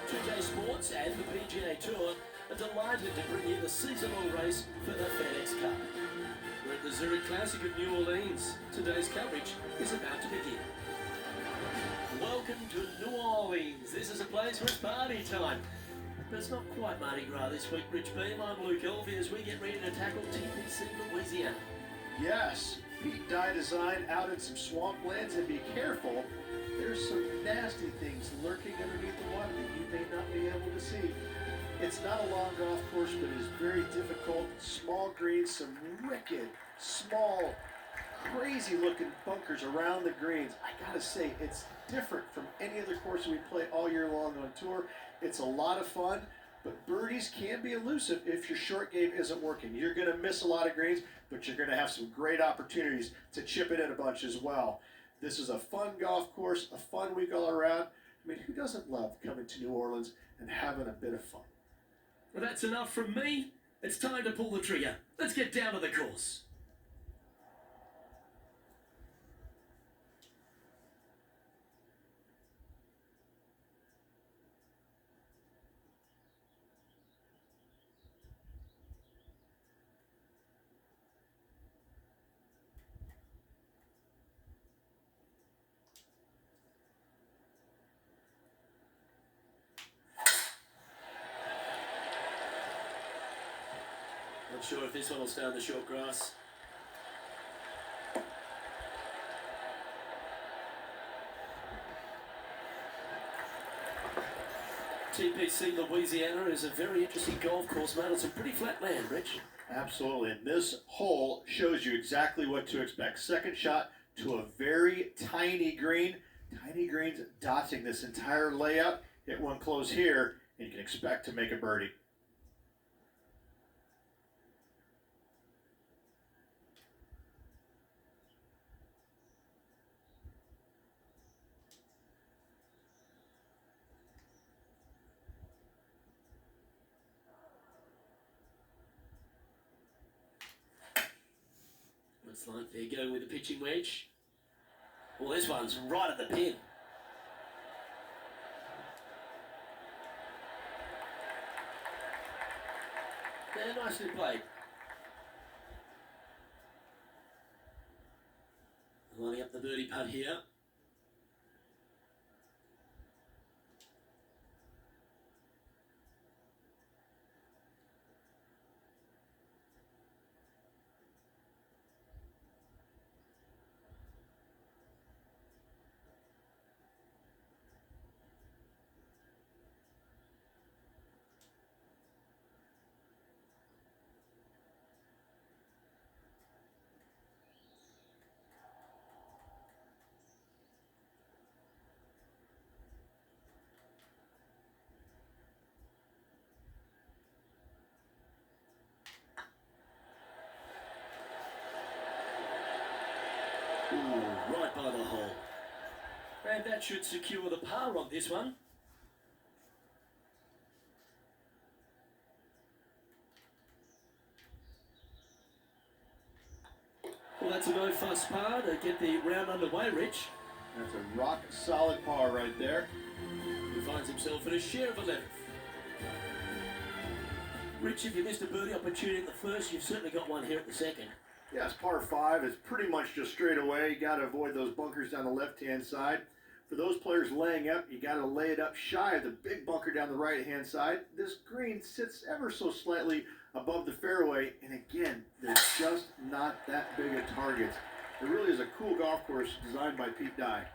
2K Sports and the PGA Tour are delighted to bring you the season-long race for the FedEx Cup. We're at the Zurich Classic of New Orleans. Today's coverage is about to begin. Welcome to New Orleans. This is a place where it's party time. But it's not quite Mardi Gras this week, Rich Beam. I'm Luke Elvey as we get ready to tackle TPC Louisiana. Yes, Pete Dye design out in some swamplands, and be careful. There's some nasty things lurking underneath the water that you may not be able to see. It's not a long golf course, but it is very difficult. Small greens, some wicked, small, crazy-looking bunkers around the greens. I gotta say, it's different from any other course we play all year long on tour. It's a lot of fun, but birdies can be elusive if your short game isn't working. You're gonna miss a lot of greens, but you're gonna have some great opportunities to chip it in a bunch as well. This is a fun golf course, a fun week all around. I mean, who doesn't love coming to New Orleans and having a bit of fun? Well, that's enough from me. It's time to pull the trigger. Let's get down to the course. Not sure if this one will stay on the short grass. TPC Louisiana is a very interesting golf course, mate. It's a pretty flat land, Rich. Absolutely, and this hole shows you exactly what to expect. Second shot to a very tiny green. Tiny greens dotting this entire layout. Hit one close here, and you can expect to make a birdie. Looks like they're going with the pitching wedge. Well, this one's right at the pin. Yeah, nicely played. Lining up the birdie putt here. Ooh, right by the hole. And that should secure the par on this one. Well, that's a no-fuss par to get the round underway, Rich. That's a rock-solid par right there. He finds himself in a share of 11th. Rich, if you missed a birdie opportunity in the first, you've certainly got one here at the second. Yes, par 5 is pretty much just straight away. You got to avoid those bunkers down the left-hand side. For those players laying up, you got to lay it up shy of the big bunker down the right-hand side. This green sits ever so slightly above the fairway, and again, they're just not that big of targets. It really is a cool golf course designed by Pete Dye.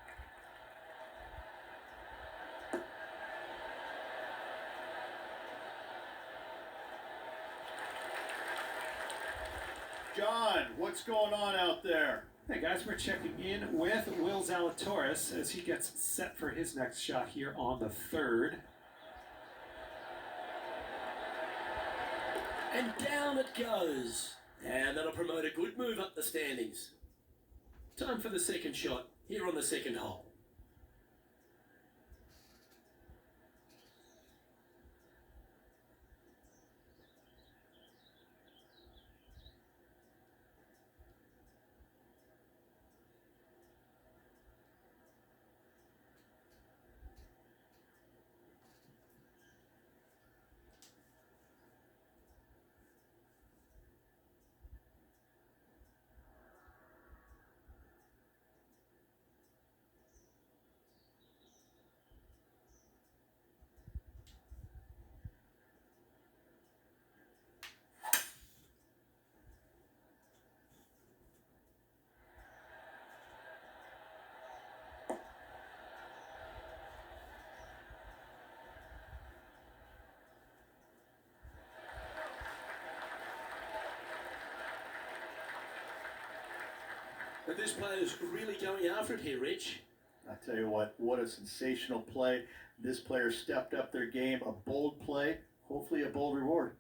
John, what's going on out there? Hey guys, we're checking in with Will Zalatoris as he gets set for his next shot here on the third. And down it goes. And that'll promote a good move up the standings. Time for the second shot here on the second hole. But this player's really going after it here, Rich. I tell you what a sensational play. This player stepped up their game, a bold play, hopefully a bold reward.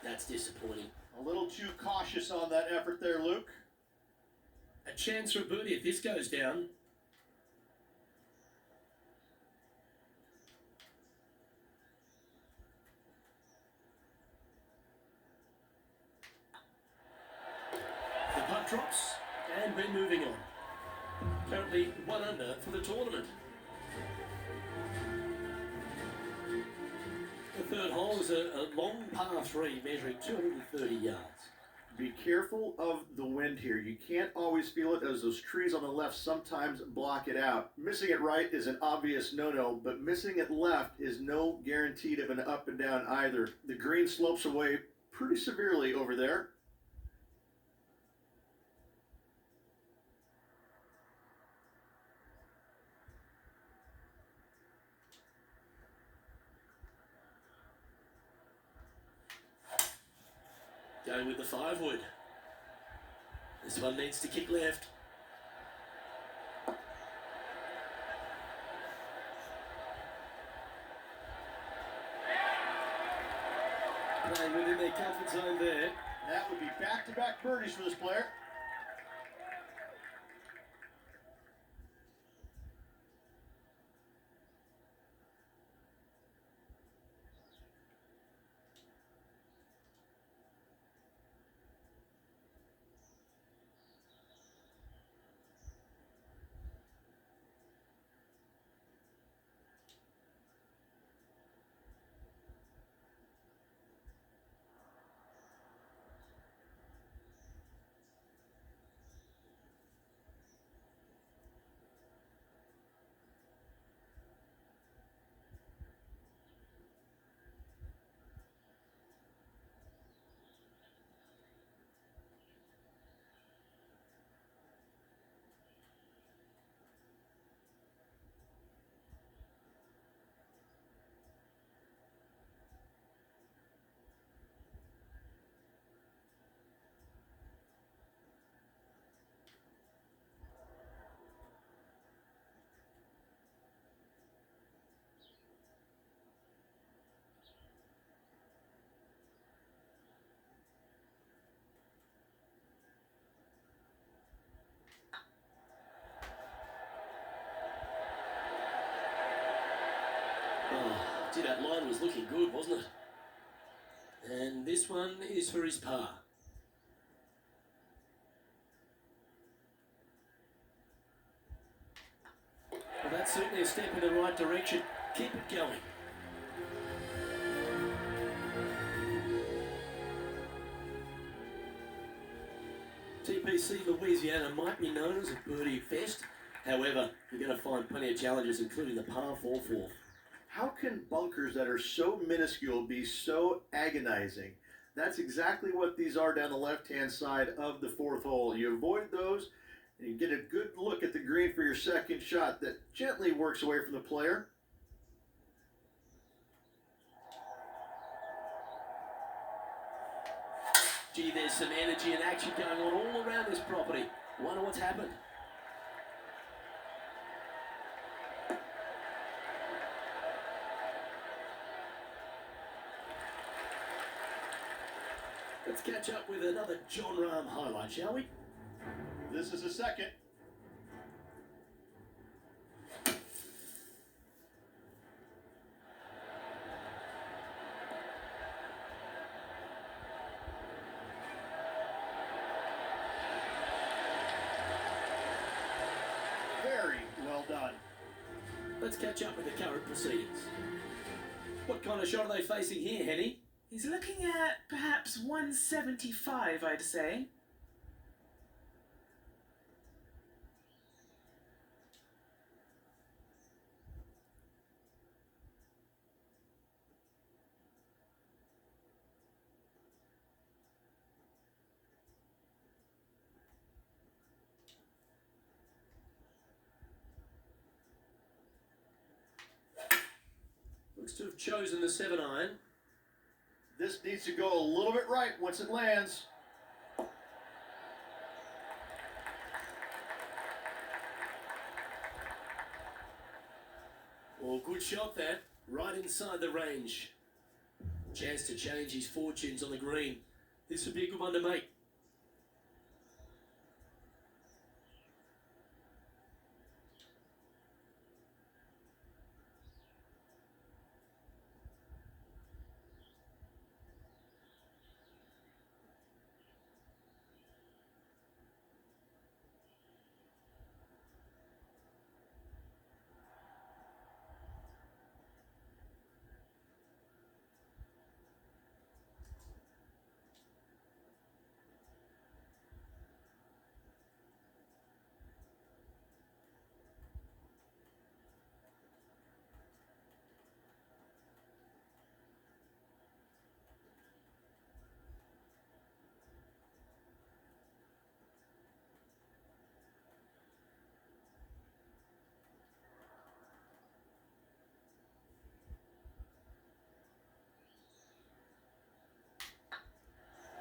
That's disappointing. A little too cautious on that effort there, Luke. A chance for a birdie if this goes down. The putt drops, and we're moving on. Currently 1 under for the tournament. The third hole is a long par 3 measuring 230 yards. Be careful of the wind here. You can't always feel it as those trees on the left sometimes block it out. Missing it right is an obvious no-no, but missing it left is no guarantee of an up and down either. The green slopes away pretty severely over there. Going with the 5-wood. This one needs to kick left. Playing within their comfort zone there. That would be back-to-back birdies for this player. Oh, gee, that line was looking good, wasn't it? And this one is for his par. Well, that's certainly a step in the right direction. Keep it going. TPC Louisiana might be known as a birdie fest. However, you're going to find plenty of challenges, including the par 4-4. How can bunkers that are so minuscule be so agonizing? That's exactly what these are down the left-hand side of the fourth hole. You avoid those, and you get a good look at the green for your second shot that gently works away from the player. Gee, there's some energy and action going on all around this property. Wonder what's happened. Let's catch up with another John Rahm highlight, shall we? This is a second. Very well done. Let's catch up with the current proceedings. What kind of shot are they facing here, Henny? He's looking at perhaps 175, I'd say. Looks to have chosen the 7-iron. This needs to go a little bit right once it lands. Oh, good shot that. Right inside the range. Chance to change his fortunes on the green. This would be a good one to make.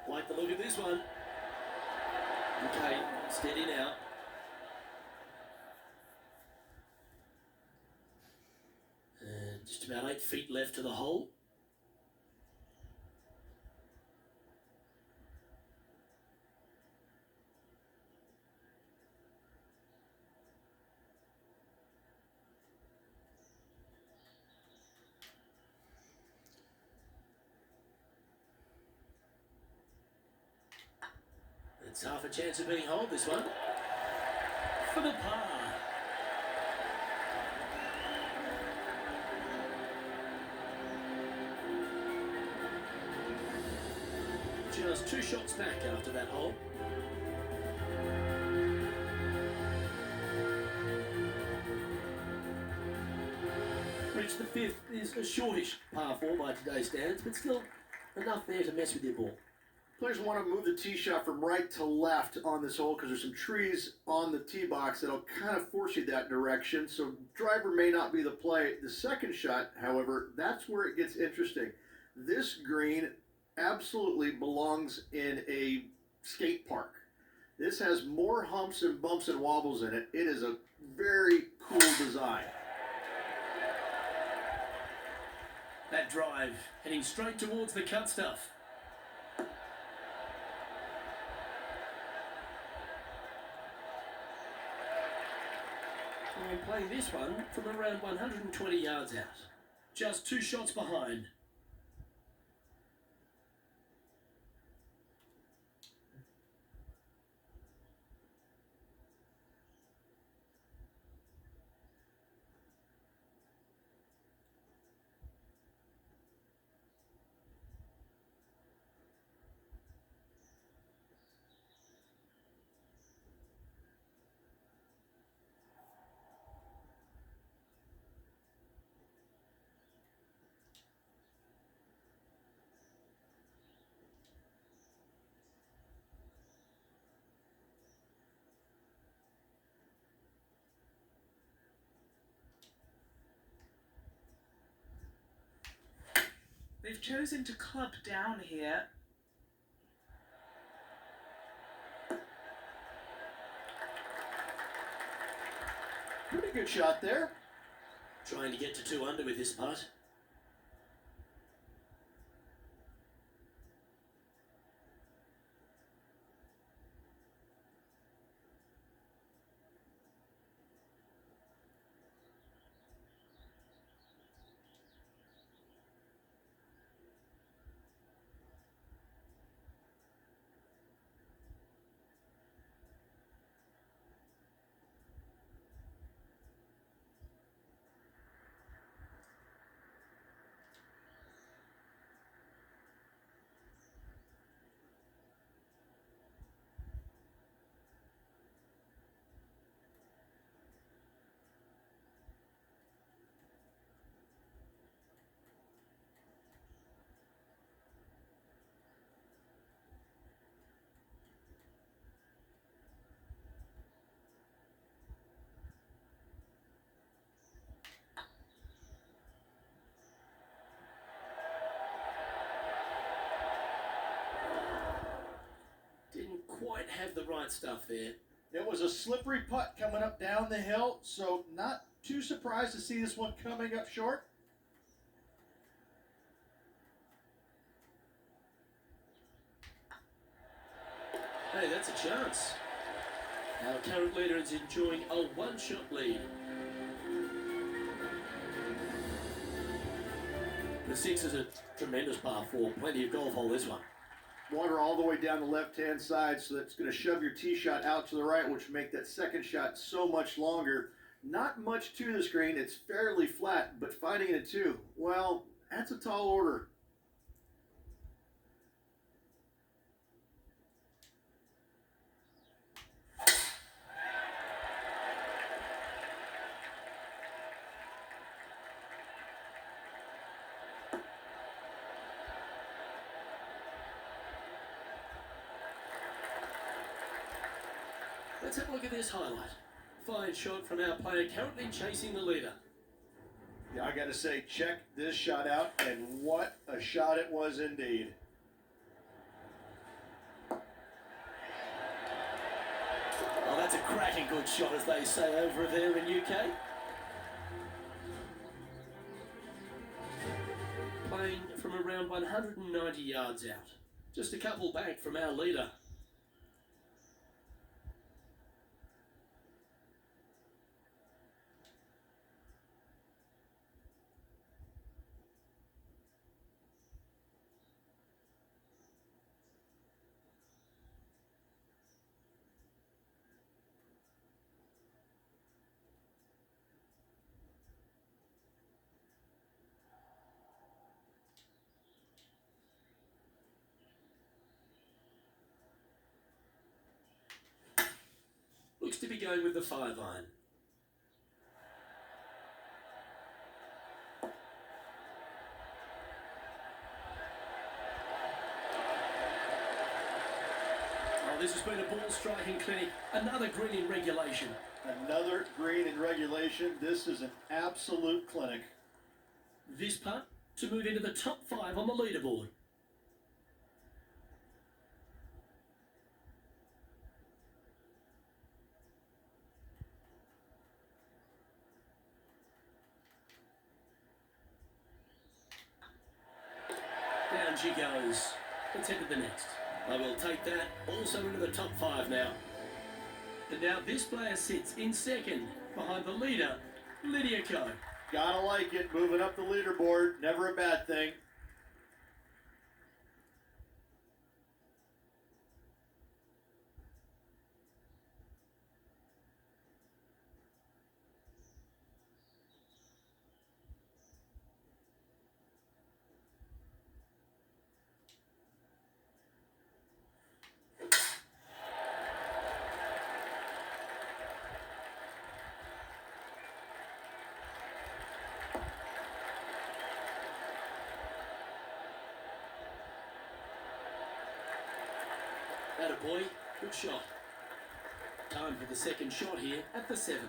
Like the look of this one. Okay, steady now. And just about 8 feet left to the hole. It's half a chance of being holed, this one. For the par. Just 2 shots back after that hole. Reach the 5th is a shortish par 4 by today's standards, but still enough there to mess with your ball. Players want to move the tee shot from right to left on this hole because there's some trees on the tee box that'll kind of force you that direction. So driver may not be the play. The second shot, however, that's where it gets interesting. This green absolutely belongs in a skate park. This has more humps and bumps and wobbles in it. It is a very cool design. That drive heading straight towards the cut stuff. I'm playing this one from around 120 yards out. Just 2 shots behind. They've chosen to club down here. Pretty good shot there. Trying to get to 2 under with this putt. have the right stuff there. It was a slippery putt coming up down the hill, so not too surprised to see this one coming up short. Hey, that's a chance. Our current leader is enjoying a one-shot lead. The 6 is a tremendous par 4. Plenty of golf hole, this one. Water all the way down the left-hand side, so that's going to shove your tee shot out to the right, which will make that second shot so much longer. Not much to this green. It's fairly flat, but finding it a 2, well, that's a tall order. Let's have a look at this highlight. Fine shot from our player currently chasing the leader. Yeah, I got to say, check this shot out, and what a shot it was indeed. Oh, that's a cracking good shot, as they say over there in UK. Playing from around 190 yards out. Just a couple back from our leader. Looks to be going with the 5-iron. Oh, this has been a ball striking clinic. Another green in regulation. Another green in regulation. This is an absolute clinic. This putt to move into the top 5 on the leaderboard. Down she goes. Let's head to the next. I will take that also into the top 5 now. And now this player sits in second behind the leader, Lydia Ko. Gotta like it. Moving up the leaderboard. Never a bad thing. Atta boy, good shot. Time for the second shot here at the 7th.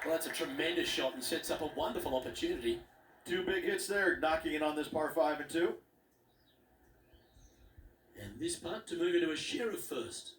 Well, that's a tremendous shot and sets up a wonderful opportunity. 2 big hits there, knocking it on this par 5 and 2. And this putt to move into a share of first.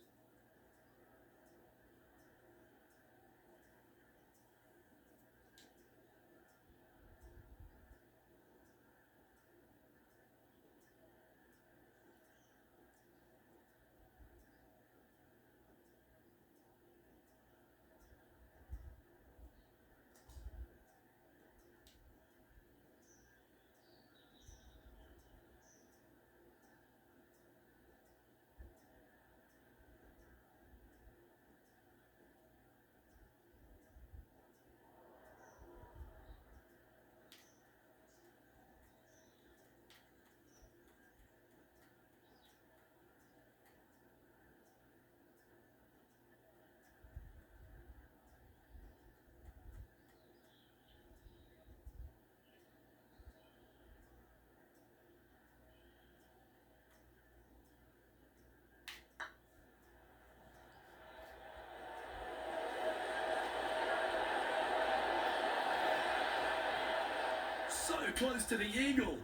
So close to the eagle.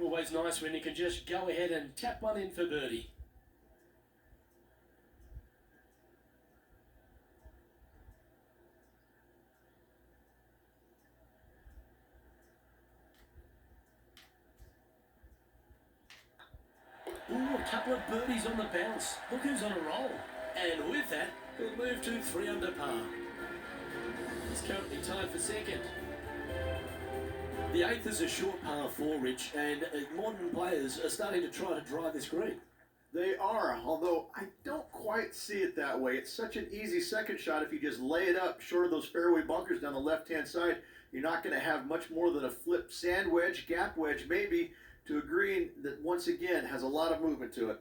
Always nice when you can just go ahead and tap one in for birdie. Ooh, a couple of birdies on the bounce. Look who's on a roll. And with that, he'll move to 3 under par. He's currently tied for second. The 8th is a short par 4, Rich, and modern players are starting to try to drive this green. They are, although I don't quite see it that way. It's such an easy second shot if you just lay it up short of those fairway bunkers down the left-hand side. You're not going to have much more than a flip sand wedge, gap wedge maybe, to a green that once again has a lot of movement to it.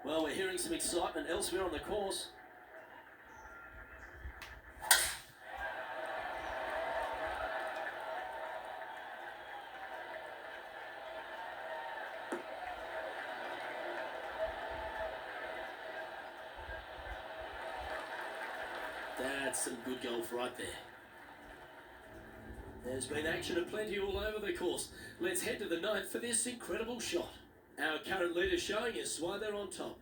Well, we're hearing some excitement elsewhere on the course. That's some good golf right there. There's been action aplenty all over the course. Let's head to the 9th for this incredible shot. Our current leader showing us why they're on top.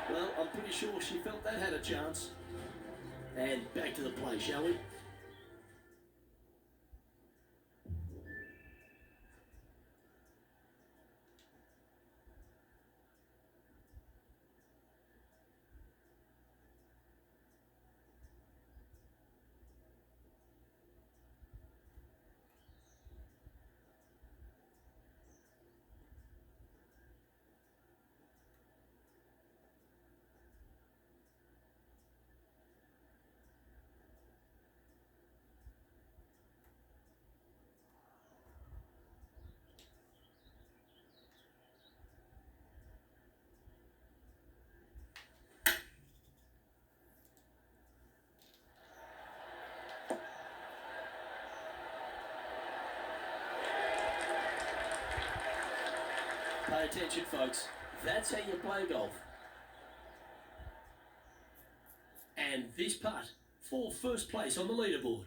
Well, I'm pretty sure she felt that had a chance. And back to the play, shall we? Pay attention, folks. That's how you play golf. And this putt for first place on the leaderboard.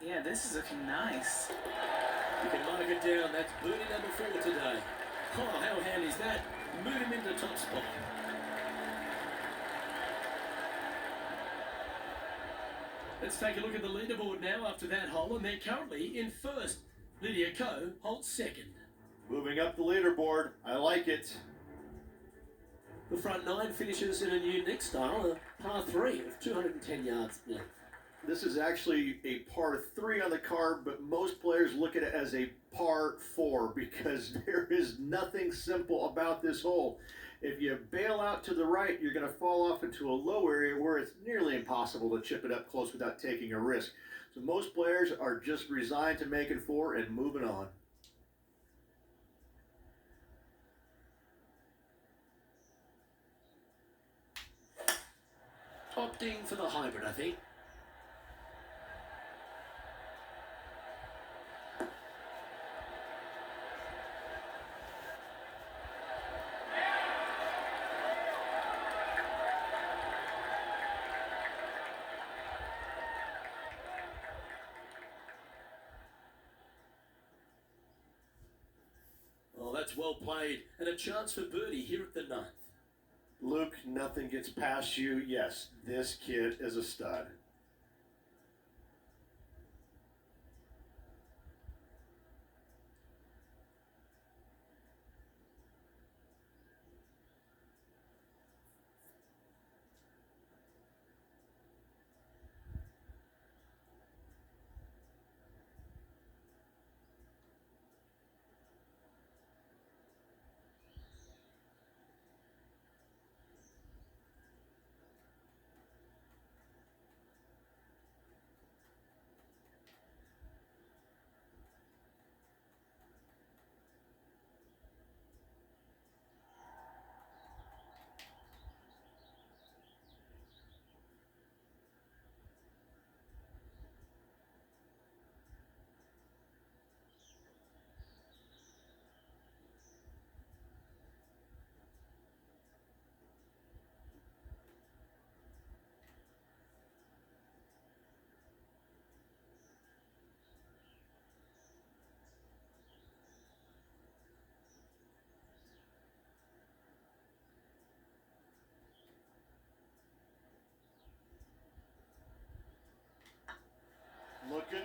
Yeah, this is looking nice. You can mark it down. That's birdie number 4 today. Oh, how handy is that? Move him into the top spot. Let's take a look at the leaderboard now after that hole, and they're currently in first. Lydia Ko holds second. Moving up the leaderboard, I like it. The front 9 finishes in a unique style, a par 3 of 210 yards length. This is actually a par 3 on the card, but most players look at it as a par 4 because there is nothing simple about this hole. If you bail out to the right, you're going to fall off into a low area where it's nearly impossible to chip it up close without taking a risk. So most players are just resigned to making 4 and moving on. Opting for the hybrid, I think. Well, that's well played, and a chance for birdie here at the 9th. Luke, nothing gets past you. Yes, this kid is a stud.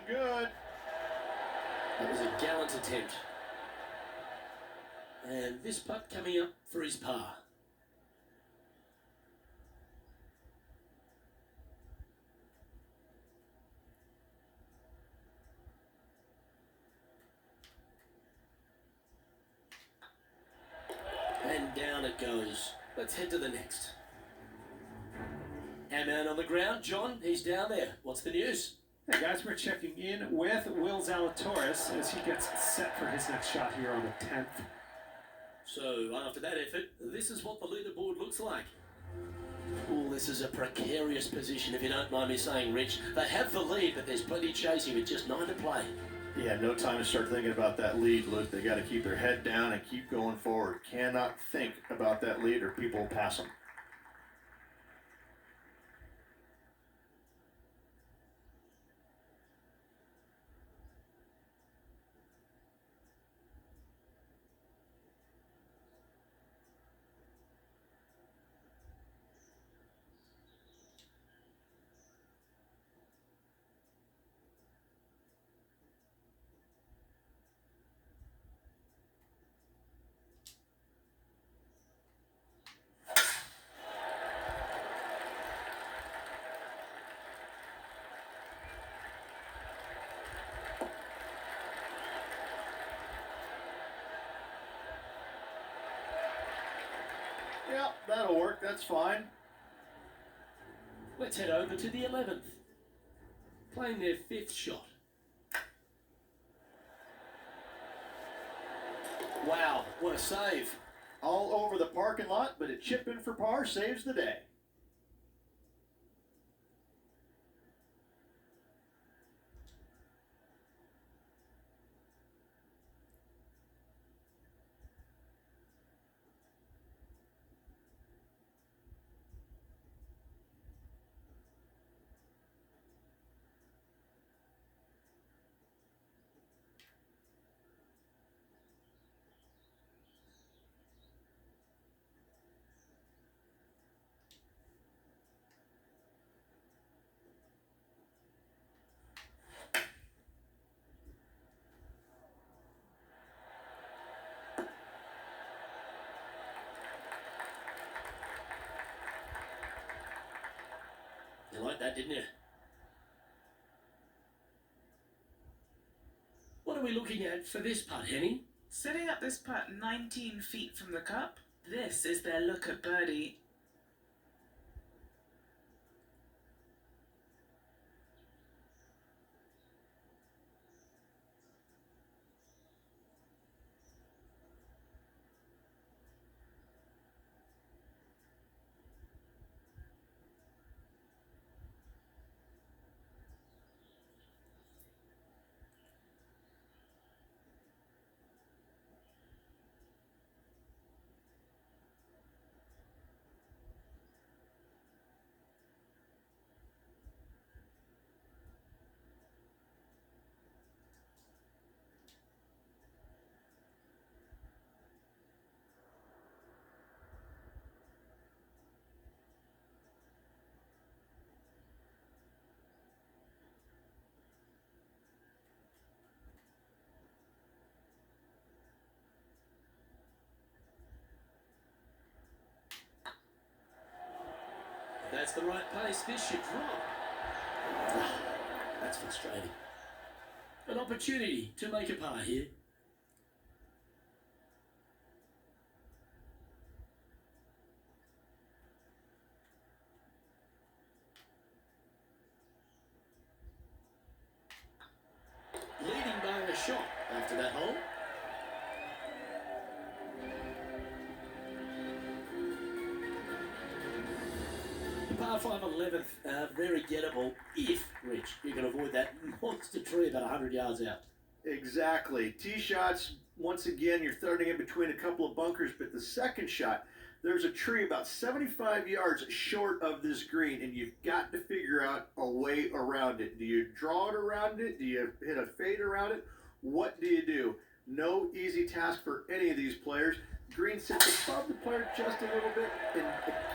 good. That was a gallant attempt. And this putt coming up for his par. And down it goes. Let's head to the next. Our man on the ground, John, he's down there. What's the news? Hey guys, we're checking in with Will Zalatoris as he gets set for his next shot here on the 10th. So after that effort, this is what the leaderboard looks like. Oh, this is a precarious position, if you don't mind me saying, Rich. They have the lead, but there's plenty chasing with just 9 to play. Yeah, no time to start thinking about that lead, Luke. They got to keep their head down and keep going forward. Cannot think about that lead or people will pass them. Yeah, that'll work. That's fine. Let's head over to the 11th. Playing their 5th shot. Wow, what a save. All over the parking lot, but a chip in for par saves the day. You liked that, didn't you? What are we looking at for this putt, Henny? Setting up this putt 19 feet from the cup, this is their look at birdie. If that's the right pace, this should drop. That's frustrating. An opportunity to make a par here. Leading by a shot after that hole. The par 5 11th, very gettable if, Rich, you can avoid that monster tree about 100 yards out. Exactly. Tee shots, once again, you're throwing in between a couple of bunkers, but the second shot, there's a tree about 75 yards short of this green, and you've got to figure out a way around it. Do you draw it around it? Do you hit a fade around it? What do you do? No easy task for any of these players. Green sits above the player just a little bit, and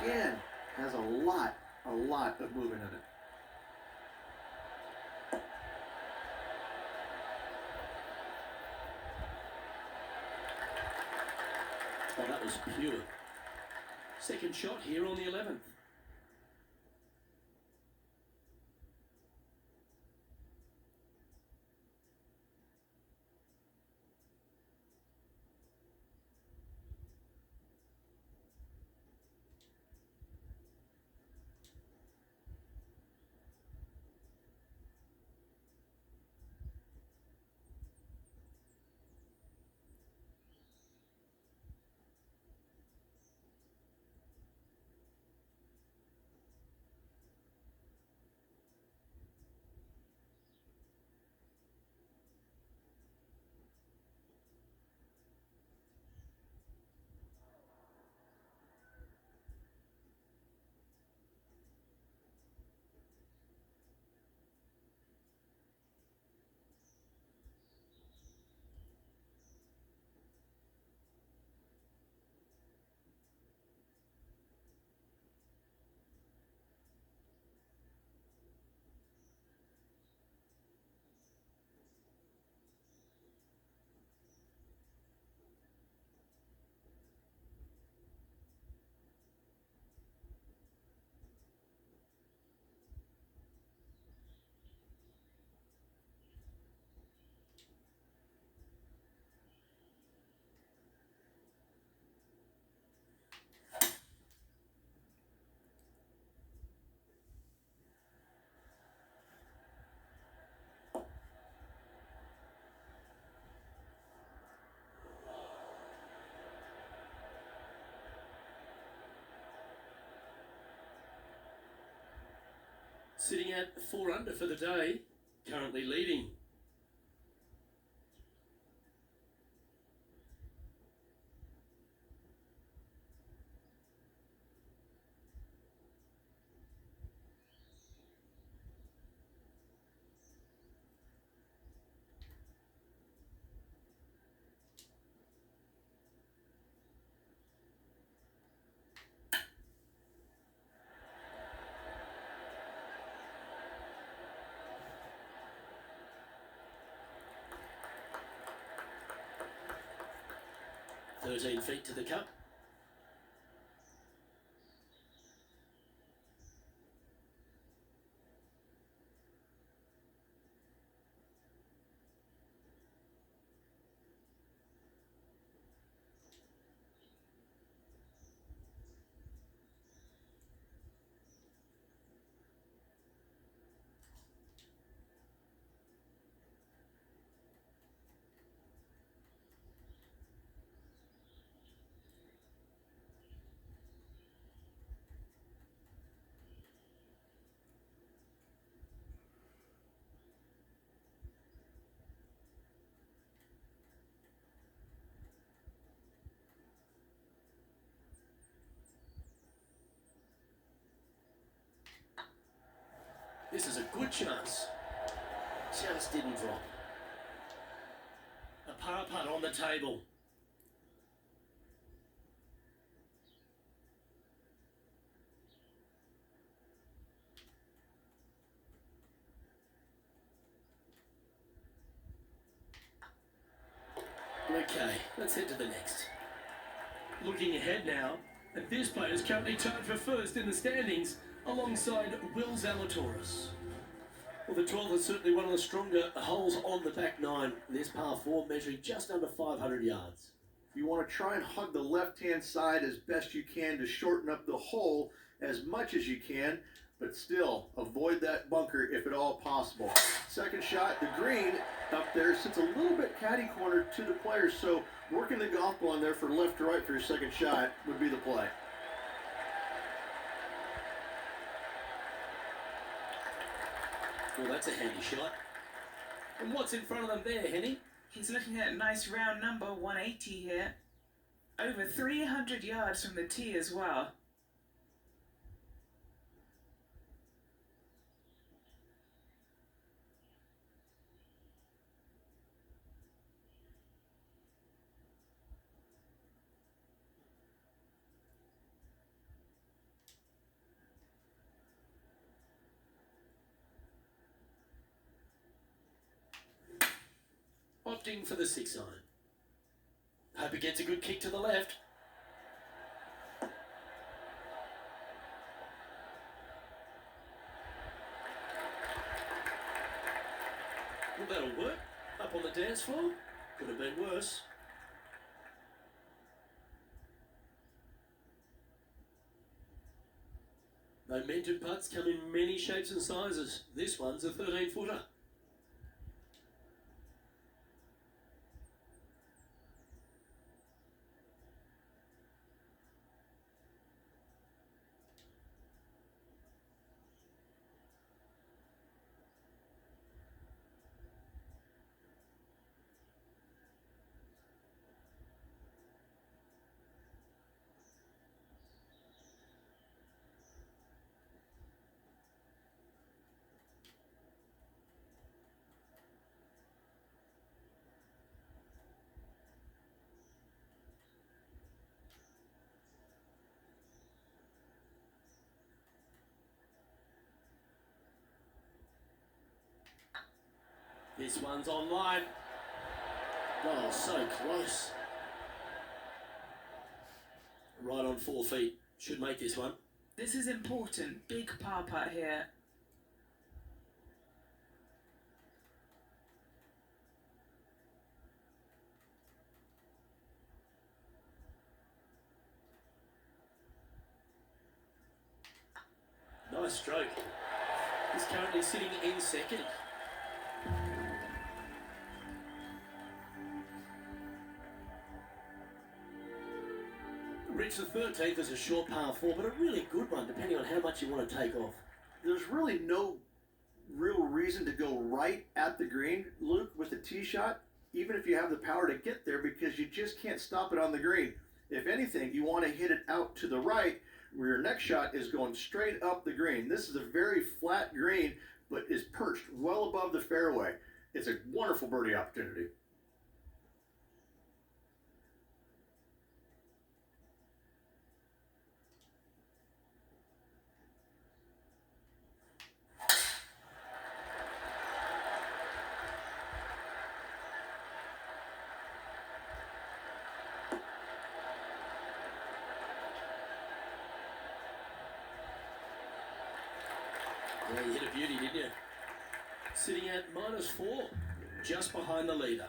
again, has a lot of movement in it. Oh, that was pure. Second shot here on the 11th. Sitting at 4 under for the day, currently leading. "13 feet to the cup." This is a good chance. Just didn't drop. A par putt on the table. Okay, let's head to the next. Looking ahead now, and this player is currently tied for first in the standings alongside Will Zalatoris. Well, the 12th is certainly one of the stronger holes on the back nine. This par 4 measuring just under 500 yards. You want to try and hug the left-hand side as best you can to shorten up the hole as much as you can, but still avoid that bunker if at all possible. Second shot, the green up there sits a little bit caddy cornered to the players, so working the golf ball in there for left to right for your second shot would be the play. Well, that's a handy shot. And what's in front of them there, Henny? He's looking at a nice round number 180 here. Over 300 yards from the tee as well. Opting for the 6 iron. Hope he gets a good kick to the left. Well, that'll work. Up on the dance floor. Could have been worse. Momentum putts come in many shapes and sizes. This one's a 13-footer. This one's online. Oh, so close. Right on 4 feet. Should make this one. This is important. Big par putt here. Nice stroke. He's currently sitting in second. Rich, the 13th is a short par 4, but a really good one, depending on how much you want to take off. There's really no real reason to go right at the green, Luke, with a tee shot, even if you have the power to get there, because you just can't stop it on the green. If anything, you want to hit it out to the right, where your next shot is going straight up the green. This is a very flat green, but is perched well above the fairway. It's a wonderful birdie opportunity. Yeah, you hit a beauty, didn't you? Sitting at -4, just behind the leader.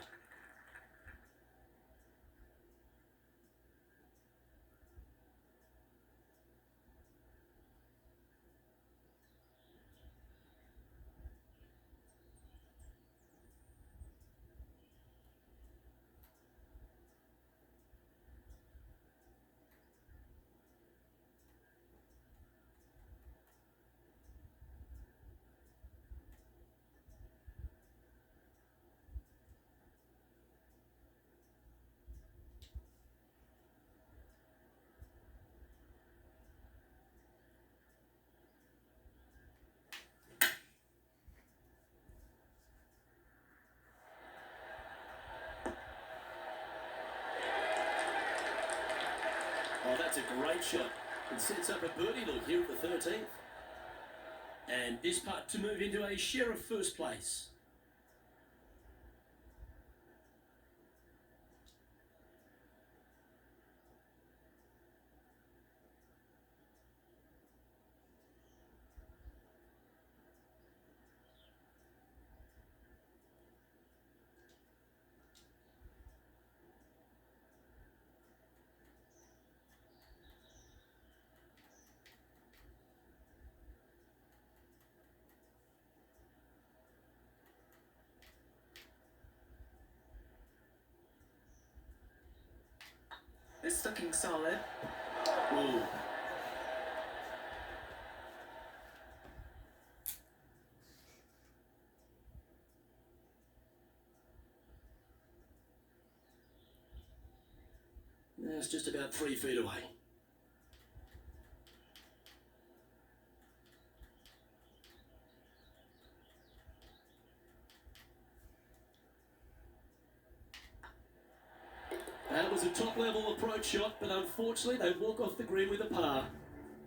Oh, that's a great shot. It sets up a birdie look here at the 13th. And this putt to move into a share of first place. This is looking solid. Ooh. That's just about 3 feet away. That was a top-level approach shot, but unfortunately they walk off the green with a par.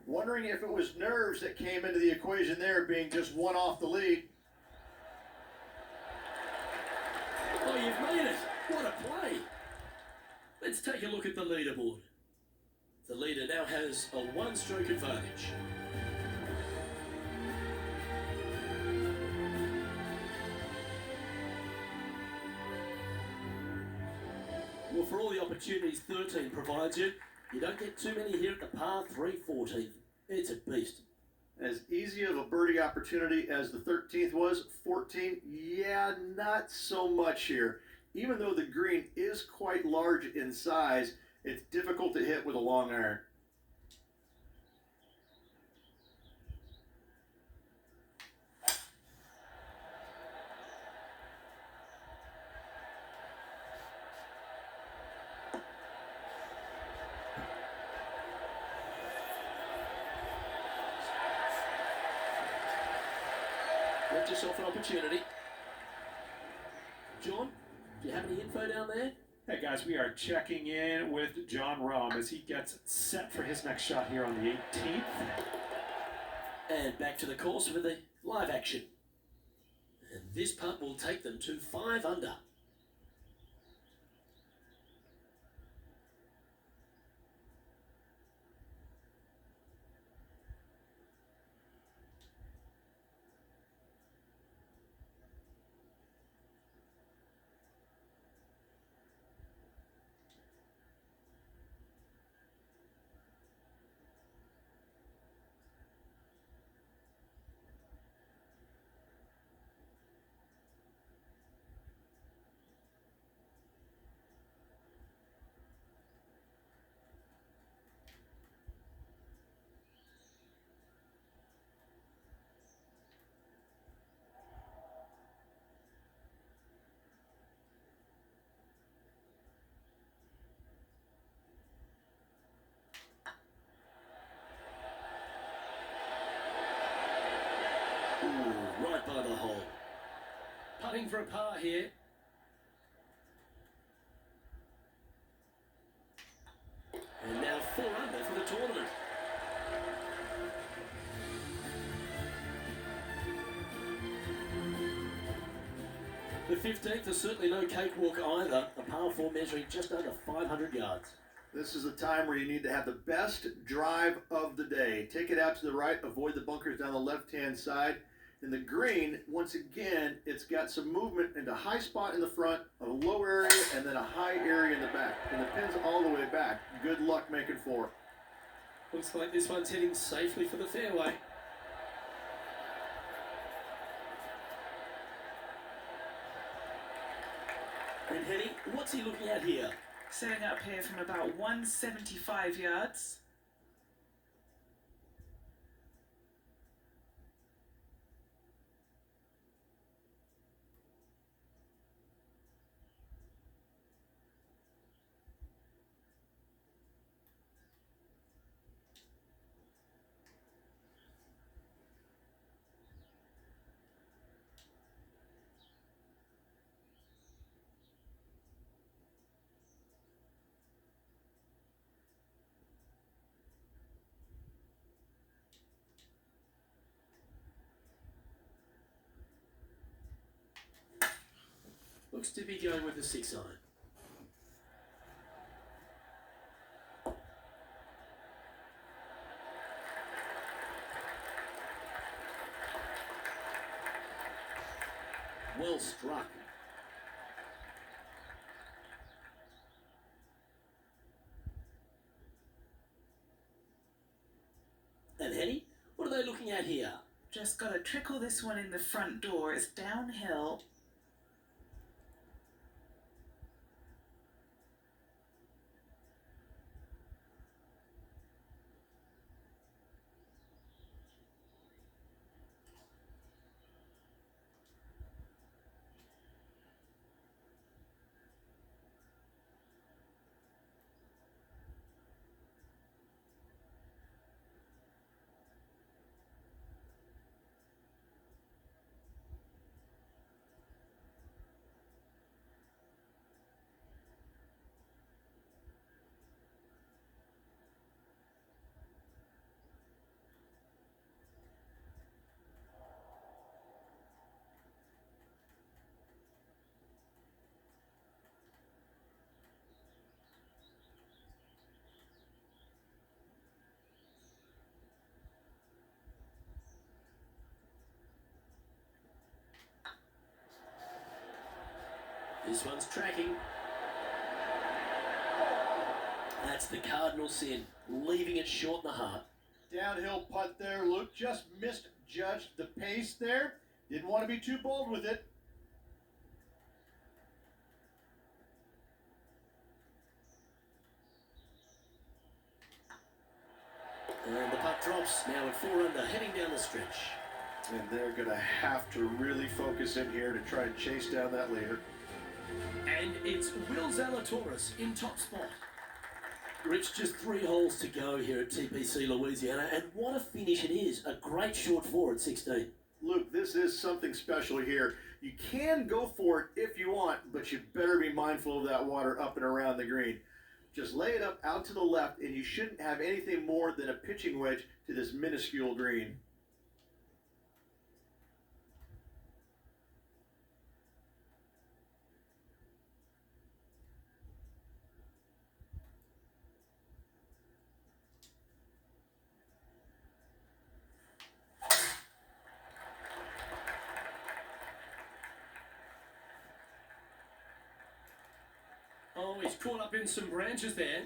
Wondering if it was nerves that came into the equation there, being just one off the lead. Oh, you've made it! What a play! Let's take a look at the leaderboard. The leader now has a one-stroke advantage. for all the opportunities 13 provides you, you don't get too many here at the par 3 14th. It's a beast. As easy of a birdie opportunity as the 13th was, 14, yeah, not so much here. Even though the green is quite large in size, it's difficult to hit with a long iron. Get yourself an opportunity. John, do you have any info down there? Hey guys, we are checking in with John Rahm as he gets set for his next shot here on the 18th. And back to the course with the live action. And this putt will take them to 5 under. Ooh, right by the hole. Putting for a par here. And now 4 under for the tournament. The 15th is certainly no cakewalk either. A par 4 measuring just under 500 yards. This is the time where you need to have the best drive of the day. Take it out to the right, avoid the bunkers down the left-hand side. In the green, once again, it's got some movement into a high spot in the front, a low area, and then a high area in the back. And the pin's all the way back. Good luck making 4. Looks like this one's heading safely for the fairway. And Henny, what's he looking at here? Setting up here from about 175 yards. Looks to be going with the 6 iron. Well struck. And Henny, what are they looking at here? Just got to trickle this one in the front door. It's downhill. This one's tracking. That's the cardinal sin, leaving it short in the heart. Downhill putt there, Luke. Just misjudged the pace there. Didn't want to be too bold with it. And the putt drops, now at 4 under, heading down the stretch. And they're going to have to really focus in here to try and chase down that leader. And it's Will Zalatoris in top spot. Rich, just 3 holes to go here at TPC Louisiana, and what a finish it is. A great short 4 at 16. Luke, this is something special here. You can go for it if you want, but you better be mindful of that water up and around the green. Just lay it up out to the left, and you shouldn't have anything more than a pitching wedge to this minuscule green. Oh, he's caught up in some branches there.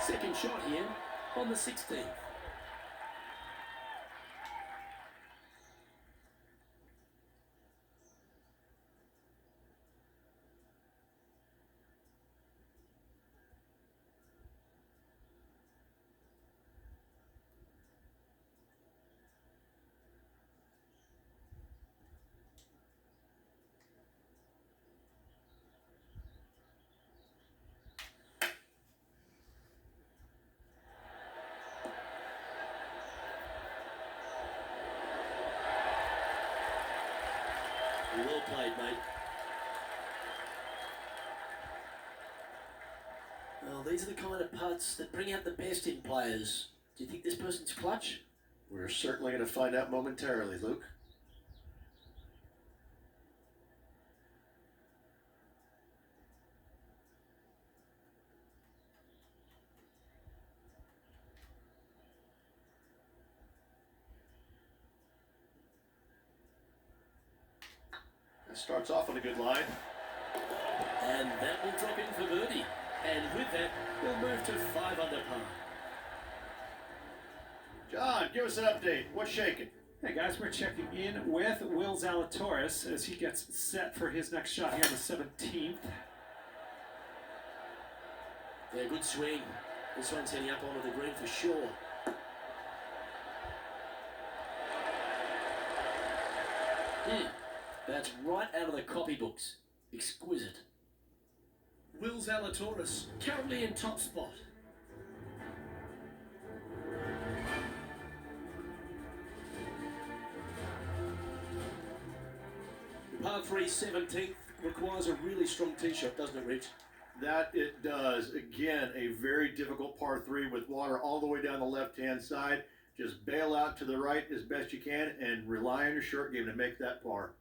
Second shot here on the 16th. Well played, mate. Well, these are the kind of putts that bring out the best in players. Do you think this person's clutch? We're certainly going to find out momentarily, Luke. That starts off on a good line. And that will drop in for birdie. And with that, we'll move to 5 under par. John, give us an update. What's shaking? Hey guys, we're checking in with Will Zalatoris as he gets set for his next shot here on the 17th. Yeah, good swing. This one's heading up onto the green for sure. That's right out of the copybooks. Exquisite. Will Zalatoris, currently in top spot. Par 3 17th requires a really strong tee shot, doesn't it, Rich? That it does. Again, a very difficult par 3 with water all the way down the left-hand side. Just bail out to the right as best you can and rely on your short game to make that par.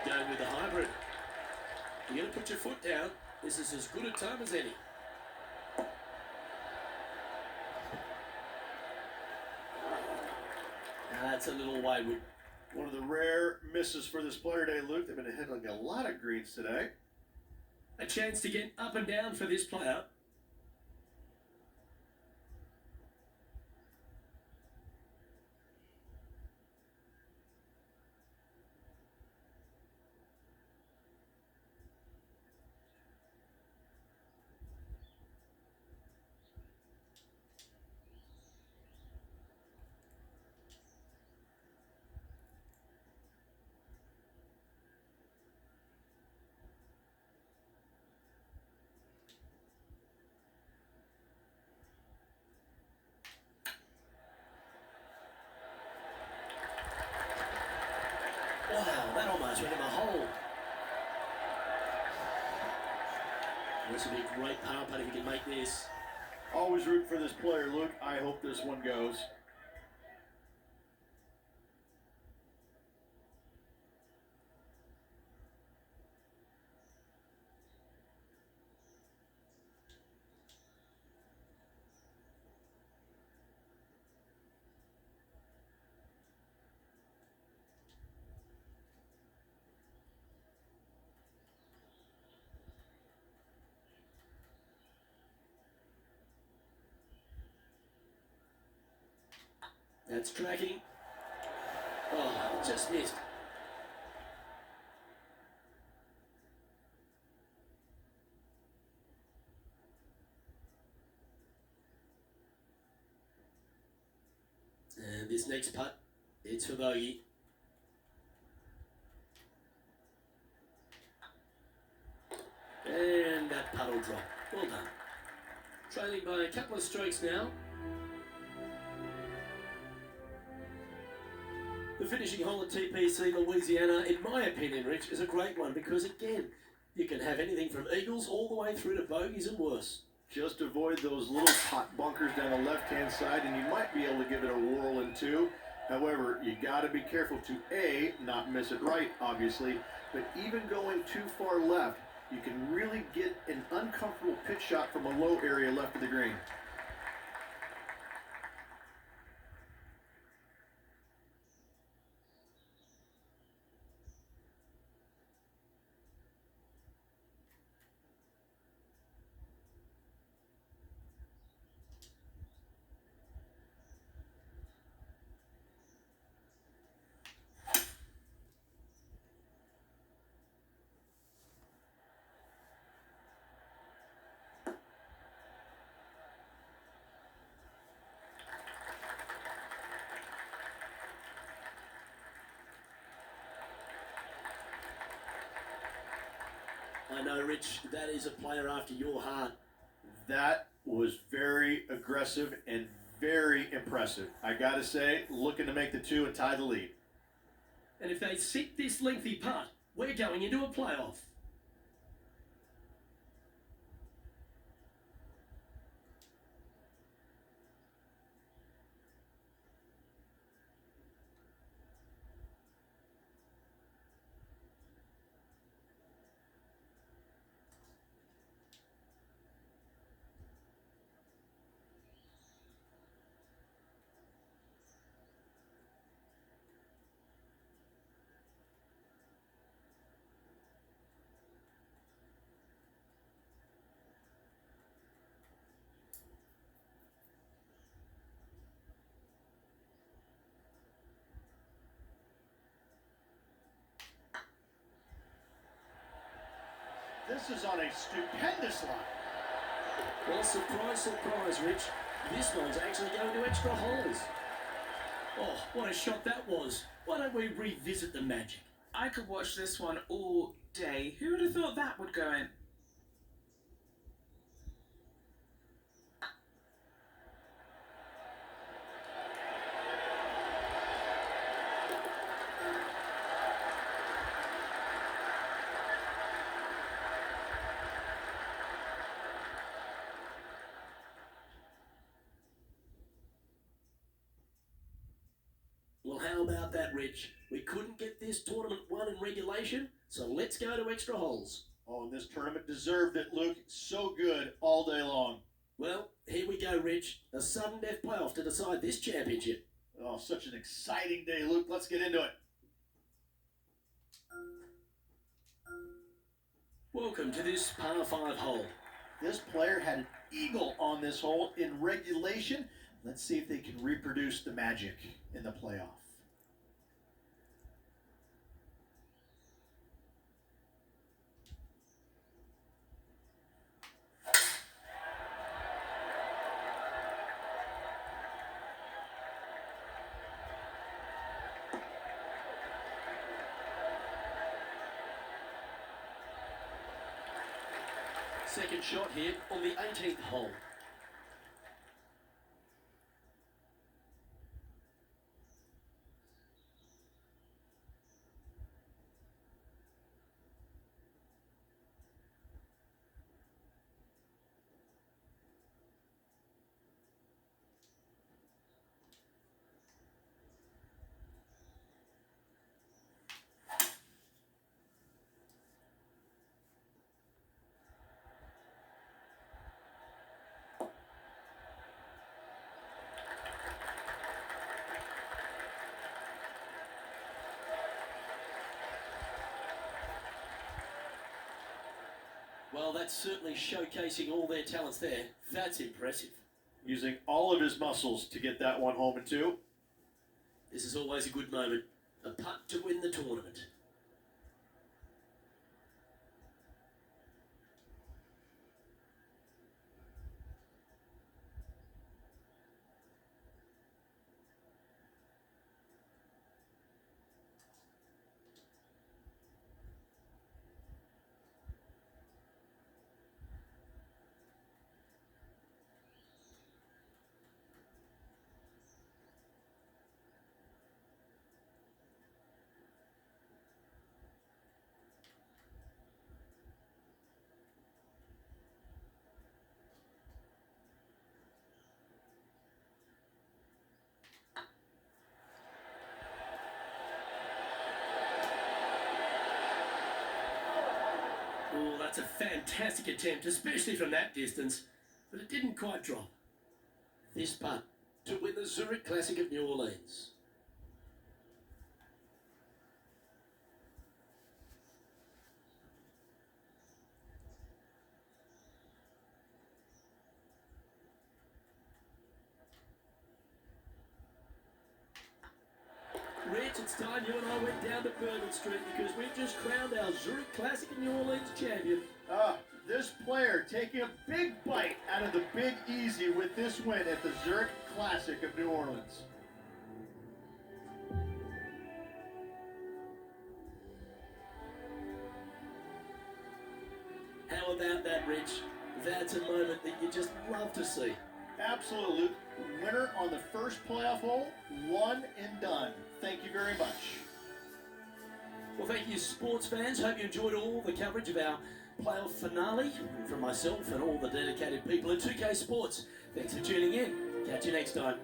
Going with the hybrid. You're going to put your foot down. This is as good a time as any. That's a little wayward. One of the rare misses for this player today, Luke. They've been handling a lot of greens today. A chance to get up and down for this player. That almost went in the hole. This will be a great power putt if he can make this. Always root for this player, Luke. I hope this one goes. That's tracking. Oh, just missed. And this next putt, it's for bogey. And that putt will drop. Well done. Trailing by a couple of strokes now. The finishing hole at TPC Louisiana, in my opinion, Rich, is a great one because, again, you can have anything from eagles all the way through to bogeys and worse. Just avoid those little pot bunkers down the left-hand side, and you might be able to give it a whirl in two. However, you got to be careful to, A, not miss it right, obviously, but even going too far left, you can really get an uncomfortable pitch shot from a low area left of the green. I know, Rich, that is a player after your heart. That was very aggressive and very impressive. I got to say, looking to make the two and tie the lead. And if they sit this lengthy putt, we're going into a playoff. This is on a stupendous line. Well, surprise, surprise, Rich. This one's actually going to extra holes. Oh, what a shot that was. Why don't we revisit the magic? I could watch this one all day. Who would have thought that would go in? Well, how about that, Rich? We couldn't get this tournament won in regulation, so let's go to extra holes. Oh, and this tournament deserved it, Luke. So good all day long. Well, here we go, Rich. A sudden death playoff to decide this championship. Oh, such an exciting day, Luke. Let's get into it. Welcome to this par 5 hole. This player had an eagle on this hole in regulation. Let's see if they can reproduce the magic in the playoff. Second shot here on the 18th hole. Well, that's certainly showcasing all their talents there. That's impressive. Using all of his muscles to get that one home and two. This is always a good moment. A putt to win the tournament. Oh, that's a fantastic attempt, especially from that distance. But it didn't quite drop. This putt to win the Zurich Classic of New Orleans. Rich, it's time you and I went down to Bourbon Street because we've just crowned our Zurich Classic of New Orleans champion. This player taking a big bite out of the Big Easy with this win at the Zurich Classic of New Orleans. How about that, Rich? That's a moment that you just love to see. Absolute winner on the first playoff hole, one and done. Thank you very much. Well, thank you, sports fans. Hope you enjoyed all the coverage of our playoff finale. From myself and all the dedicated people at 2K Sports, thanks for tuning in. Catch you next time.